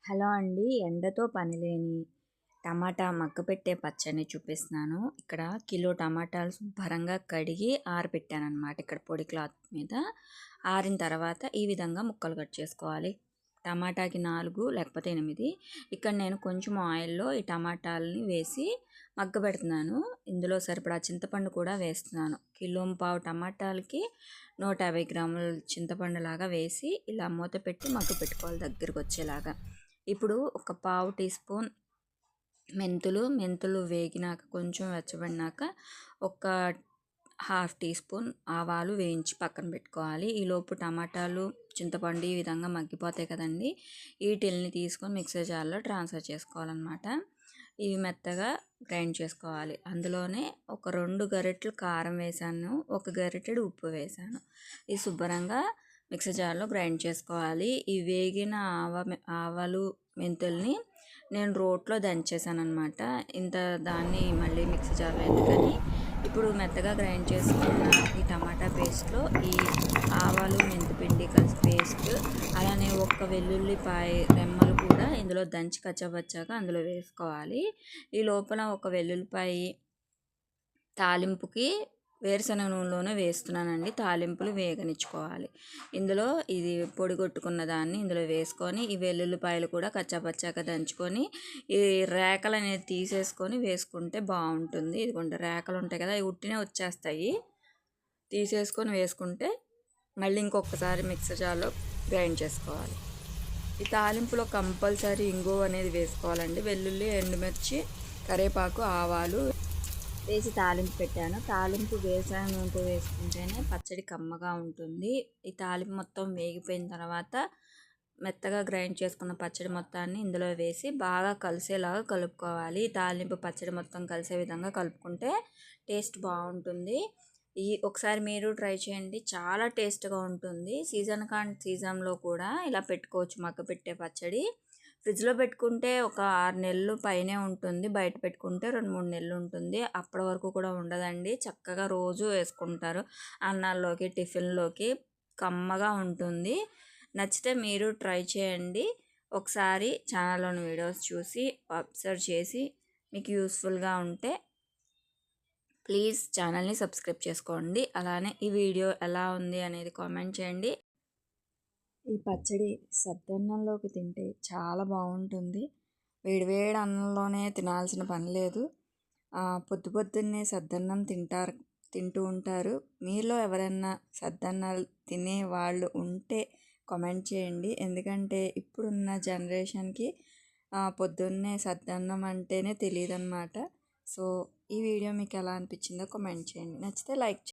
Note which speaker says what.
Speaker 1: Hello అండి. ఎండతో పనిలేని టమాటా మగ్గపెట్టే పచ్చడిని చూపిస్తున్నాను. ఇక్కడ కిలో టమాటాలు శుభ్రంగా కడిగి ఆరబెట్టాననమాట. ఇక్కడ పొడి క్లాత్ మీద ఆరిన తర్వాత ఈ విధంగా ముక్కలు కట్ చేసుకోవాలి. టమాటాకి 4 లేకపోతే 8. ఇక్కడ నేను కొంచెం ఆయిల్లో ఈ టమాటాలని వేసి మగ్గబెడుతున్నాను. ఇందులో సరిపడా చింతపండు కూడా వేస్తున్నాను. కిలో పావు టమాటాలకి 150 గ్రాముల చింతపండు లాగా వేసి ఇలా మూత పెట్టి మగ్గపెట్టుకోవాలి దగ్గరకు వచ్చేలాగా. ఇప్పుడు ఒక పావు టీ స్పూన్ మెంతులు వేగినాక కొంచెం వెచ్చబడినాక ఒక హాఫ్ టీ స్పూన్ ఆవాలు వేయించి పక్కన పెట్టుకోవాలి. ఈలోపు టమాటాలు చింతపండు ఈ విధంగా మగ్గిపోతాయి కదండి. వీటిల్ని తీసుకొని మిక్సర్ జార్లో ట్రాన్స్ఫర్ చేసుకోవాలన్నమాట. ఇవి మెత్తగా గ్రైండ్ చేసుకోవాలి. అందులోనే ఒక 2 గరిటెలు కారం వేసాను, 1 గరిటెడు ఉప్పు వేసాను. ఇది శుభ్రంగా మిక్సర్ జార్లో గ్రైండ్ చేసుకోవాలి. ఈ వేగిన ఆవాలు మెంతుల్ని నేను రోట్లో దంచేసాను అనమాట. ఇంత దాన్ని మళ్ళీ మిక్సీ జార్లో ఎందుకని ఇప్పుడు మెత్తగా గ్రైండ్ చేసుకున్న ఈ టమాటా పేస్ట్లో ఈ ఆవాలు మెంతిపిండి కలిసి పేస్ట్, అలానే ఒక్క వెల్లుల్లిపాయ రెమ్మలు కూడా ఇందులో దంచి కచ్చబచ్చాక అందులో వేసుకోవాలి. ఈ లోపల ఒక వెల్లుల్లిపాయ తాలింపుకి వేరుశనగ నూనెలోనే వేస్తున్నానండి. తాలింపులు వేగనిచ్చుకోవాలి. ఇందులో ఇది పొడి కొట్టుకున్న దాన్ని ఇందులో వేసుకొని ఈ వెల్లుల్లిపాయలు కూడా కచ్చాపచ్చాక దంచుకొని ఈ రేకలు అనేది తీసేసుకొని వేసుకుంటే బాగుంటుంది. ఇదిగోండి రేకలు ఉంటాయి కదా, అవి ఉట్టినే వచ్చేస్తాయి. తీసేసుకొని వేసుకుంటే మళ్ళీ ఇంకొకసారి మిక్సర్ జార్లో గ్రైండ్ చేసుకోవాలి. ఈ తాలింపులో కంపల్సరీ ఇంగువ అనేది వేసుకోవాలండి. వెల్లుల్లి, ఎండుమిర్చి, కరివేపాకు, ఆవాలు వేసి తాలింపు పెట్టాను. తాలింపు వేరుశనగ నూనెతో వేసుకుంటేనే పచ్చడి కమ్మగా ఉంటుంది. ఈ తాలింపు మొత్తం వేగిపోయిన తర్వాత మెత్తగా గ్రైండ్ చేసుకున్న పచ్చడి మొత్తాన్ని ఇందులో వేసి బాగా కలిసేలాగా కలుపుకోవాలి. తాలింపు పచ్చడి మొత్తం కలిసే విధంగా కలుపుకుంటే టేస్ట్ బాగుంటుంది. ఒకసారి మీరు ట్రై చేయండి, చాలా టేస్ట్గా ఉంటుంది. సీజన్లో కూడా ఇలా పెట్టుకోవచ్చు మగ్గపెట్టే పచ్చడి. ఫ్రిడ్జ్లో పెట్టుకుంటే ఒక 6 నెలలు పైనే ఉంటుంది, బయట పెట్టుకుంటే 2-3 నెలలు ఉంటుంది. అప్పటి వరకు కూడా ఉండదండి. చక్కగా రోజు వేసుకుంటారు అన్నాల్లోకి, టిఫిన్లోకి. కమ్మగా ఉంటుంది. నచ్చితే మీరు ట్రై చేయండి. ఒకసారి ఛానల్లోని వీడియోస్ చూసి అబ్జర్వ్ చేసి మీకు యూస్ఫుల్గా ఉంటే ప్లీజ్ ఛానల్ని సబ్స్క్రైబ్ చేసుకోండి. అలానే ఈ వీడియో ఎలా ఉంది అనేది కామెంట్ చేయండి. ఈ పచ్చడి సద్దన్నంలోకి తింటే చాలా బాగుంటుంది. వేడివేడి అన్నంలోనే తినాల్సిన పని లేదు. పొద్దున్నే సద్దన్నం తింటూ ఉంటారు. మీలో ఎవరైనా సద్దన్నాలు తినే వాళ్ళు ఉంటే కామెంట్ చేయండి. ఎందుకంటే ఇప్పుడున్న జనరేషన్కి పొద్దున్నే సద్దన్నం అంటేనే తెలియదు అన్నమాట. సో ఈ వీడియో మీకు ఎలా అనిపించిందో కామెంట్ చేయండి. నచ్చితే లైక్ చేయండి.